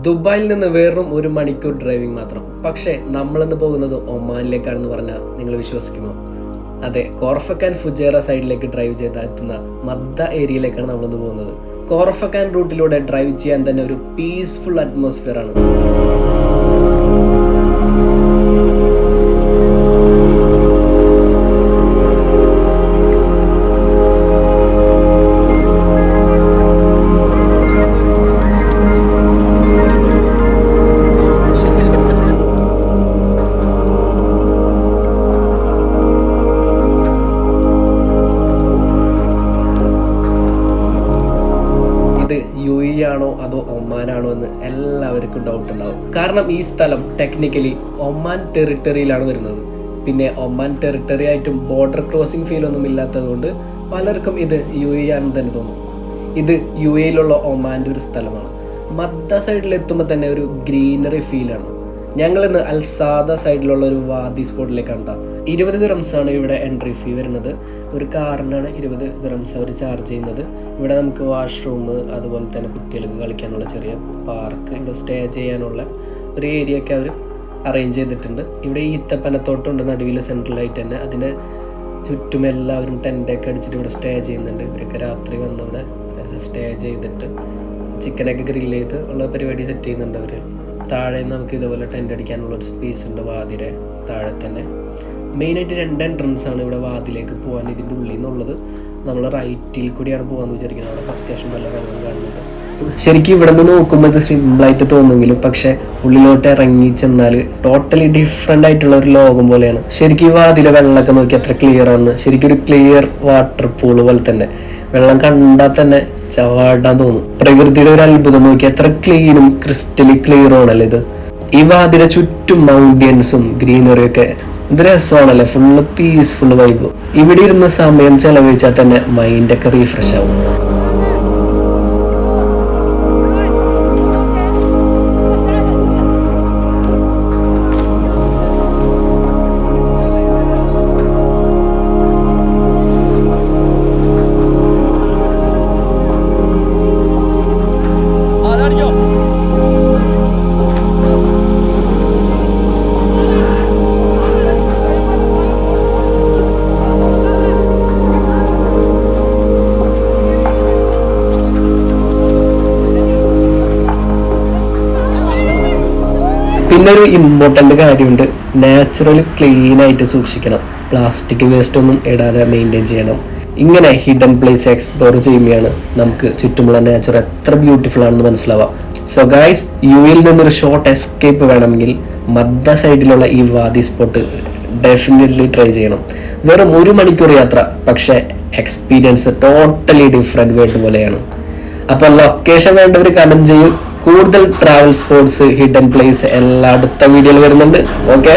ദുബായിൽ നിന്ന് വെറും 1 മണിക്കൂർ ഡ്രൈവിംഗ് മാത്രം. പക്ഷേ നമ്മളിന്ന് പോകുന്നത് ഒമാനിലേക്കാണെന്ന് പറഞ്ഞാൽ നിങ്ങൾ വിശ്വസിക്കുമോ? അതെ, കോർഫക്കാൻ ഫുജേറ സൈഡിലേക്ക് ഡ്രൈവ് ചെയ്ത് എത്തുന്ന മദ്ദ ഏരിയയിലേക്കാണ് നമ്മളിന്ന് പോകുന്നത്. കോർഫക്കാൻ റൂട്ടിലൂടെ ഡ്രൈവ് ചെയ്യാൻ തന്നെ ഒരു പീസ്ഫുൾ അറ്റ്മോസ്ഫിയർ ആണ്. ഇത് UAE ആണോ അതോ ഒമാനാണോ എന്ന് എല്ലാവർക്കും ഡൗട്ട് ഉണ്ടാവും. കാരണം ഈ സ്ഥലം ടെക്നിക്കലി ഒമാൻ ടെറിട്ടറിയിലാണ് വരുന്നത്. പിന്നെ ഒമാൻ ടെറിട്ടറി ആയിട്ടും ബോർഡർ ക്രോസിംഗ് ഫീൽ ഒന്നും ഇല്ലാത്തത് കൊണ്ട് പലർക്കും ഇത് UAE ആണെന്ന് തന്നെ തോന്നും. ഇത് UAEയിലുള്ള ഒമാൻ്റെ ഒരു സ്ഥലമാണ്. മദ്ദ സൈഡിൽ എത്തുമ്പോൾ തന്നെ ഒരു ഗ്രീനറി ഫീലാണ്. ഞങ്ങളിന്ന് അൽസാദ സൈഡിലുള്ള ഒരു വാദി സ്പോട്ടിലേക്കാണ് കേട്ടോ. 20 ദിറംസാണ് ഇവിടെ എൻട്രി ഫീ വരുന്നത്. ഒരു കാറിനാണ് 20 ദിറംസ് അവർ ചാർജ് ചെയ്യുന്നത്. ഇവിടെ നമുക്ക് വാഷ്റൂം, അതുപോലെ തന്നെ കുട്ടികൾക്ക് കളിക്കാനുള്ള ചെറിയ പാർക്ക്, ഇവിടെ സ്റ്റേ ചെയ്യാനുള്ള ഒരു ഏരിയ ഒക്കെ അവർ അറേഞ്ച് ചെയ്തിട്ടുണ്ട്. ഇവിടെ ഈത്തപ്പനത്തോട്ടമുണ്ട് നടുവിൽ സെൻട്രലായിട്ട് തന്നെ. അതിൻ്റെ ചുറ്റും എല്ലാവരും ടെൻ്റൊക്കെ അടിച്ചിട്ട് ഇവിടെ സ്റ്റേ ചെയ്യുന്നുണ്ട്. ഇവരൊക്കെ രാത്രി വന്ന് ഇവിടെ സ്റ്റേ ചെയ്തിട്ട് ചിക്കനൊക്കെ ഗ്രില്ല് ചെയ്ത് ഉള്ള പരിപാടി സെറ്റ് ചെയ്യുന്നുണ്ട് അവർ. താഴെ നമുക്ക് ഇതുപോലെ ടെൻ്റ് അടിക്കാനുള്ളൊരു സ്പേസ് ഉണ്ട് വാതിലെ താഴെ തന്നെ. മെയിനായിട്ട് 2 എൻട്രൻസ് ആണ് ഇവിടെ വാതിലേക്ക് പോകാൻ ഇതിൻ്റെ ഉള്ളിൽ നിന്നുള്ളത്. നമ്മൾ റൈറ്റിൽ കൂടിയാണ് പോകാമെന്ന് വിചാരിക്കുന്നത്. അവിടെ അത്യാവശ്യം നല്ല വെള്ളം കാണുന്നുണ്ട്. ശരിക്കും ഇവിടെ നിന്ന് നോക്കുമ്പോൾ ഇത് സിമ്പിളായിട്ട് തോന്നുമെങ്കിലും പക്ഷേ ഉള്ളിലോട്ട് ഇറങ്ങി ചെന്നാൽ ടോട്ടലി ഡിഫറെൻ്റ് ആയിട്ടുള്ള ഒരു ലോകം പോലെയാണ്. ശരിക്കും ഈ വാതിലെ വെള്ളമൊക്കെ നോക്കി അത്ര ക്ലിയർ ആണ്. ശരിക്കും ഒരു ക്ലിയർ വാട്ടർ പൂള് പോലെ തന്നെ. വെള്ളം കണ്ടാൽ തന്നെ ചാടാൻ തോന്നും. പ്രകൃതിയുടെ ഒരു അത്ഭുതം നോക്കി എത്ര ക്ലീനും ക്രിസ്റ്റലി ക്ലിയറും ആണല്ലോ ഇത്. ഈ വാതിലെ ചുറ്റും മൗണ്ടൻസും ഗ്രീനറിയും ഒക്കെ ഇത് രസമാണല്ലേ. Full peaceful vibe. ഇവിടെ ഇരുന്ന് സമയം ചെലവഴിച്ചാൽ തന്നെ മൈൻഡൊക്കെ റീഫ്രഷ് ആവും. പിന്നെ ഒരു ഇമ്പോർട്ടൻ്റ് കാര്യമുണ്ട്, നാച്ചുറൽ ക്ലീൻ ആയിട്ട് സൂക്ഷിക്കണം. പ്ലാസ്റ്റിക് വേസ്റ്റ് ഒന്നും ഇടാതെ മെയിൻറ്റെയിൻ ചെയ്യണം. ഇങ്ങനെ ഹിഡൻ പ്ലേസ് എക്സ്പ്ലോർ ചെയ്യുമ്പോഴാണ് നമുക്ക് ചുറ്റുമുള്ള നാച്ചർ എത്ര ബ്യൂട്ടിഫുൾ ആണെന്ന് മനസ്സിലാവാം. സോ ഗൈസ്, UAEയിൽ നിന്നൊരു ഷോർട്ട് എസ്കേപ്പ് വേണമെങ്കിൽ മദ്ദ സൈഡിലുള്ള ഈ വാദി സ്പോട്ട് ഡെഫിനറ്റ്ലി ട്രൈ ചെയ്യണം. വെറും 1 മണിക്കൂർ യാത്ര, പക്ഷേ എക്സ്പീരിയൻസ് ടോട്ടലി ഡിഫറെൻറ്റ് വേൾഡ് പോലെയാണ്. അപ്പോൾ ലൊക്കേഷൻ വേണ്ടവർ കമൻറ്റ് ചെയ്യും. കൂടുതൽ ട്രാവൽ സ്പോട്സ്, ഹിഡൻ പ്ലേസ് എല്ലാം അടുത്ത വീഡിയോയിൽ വരുന്നുണ്ട്. ഓക്കെ.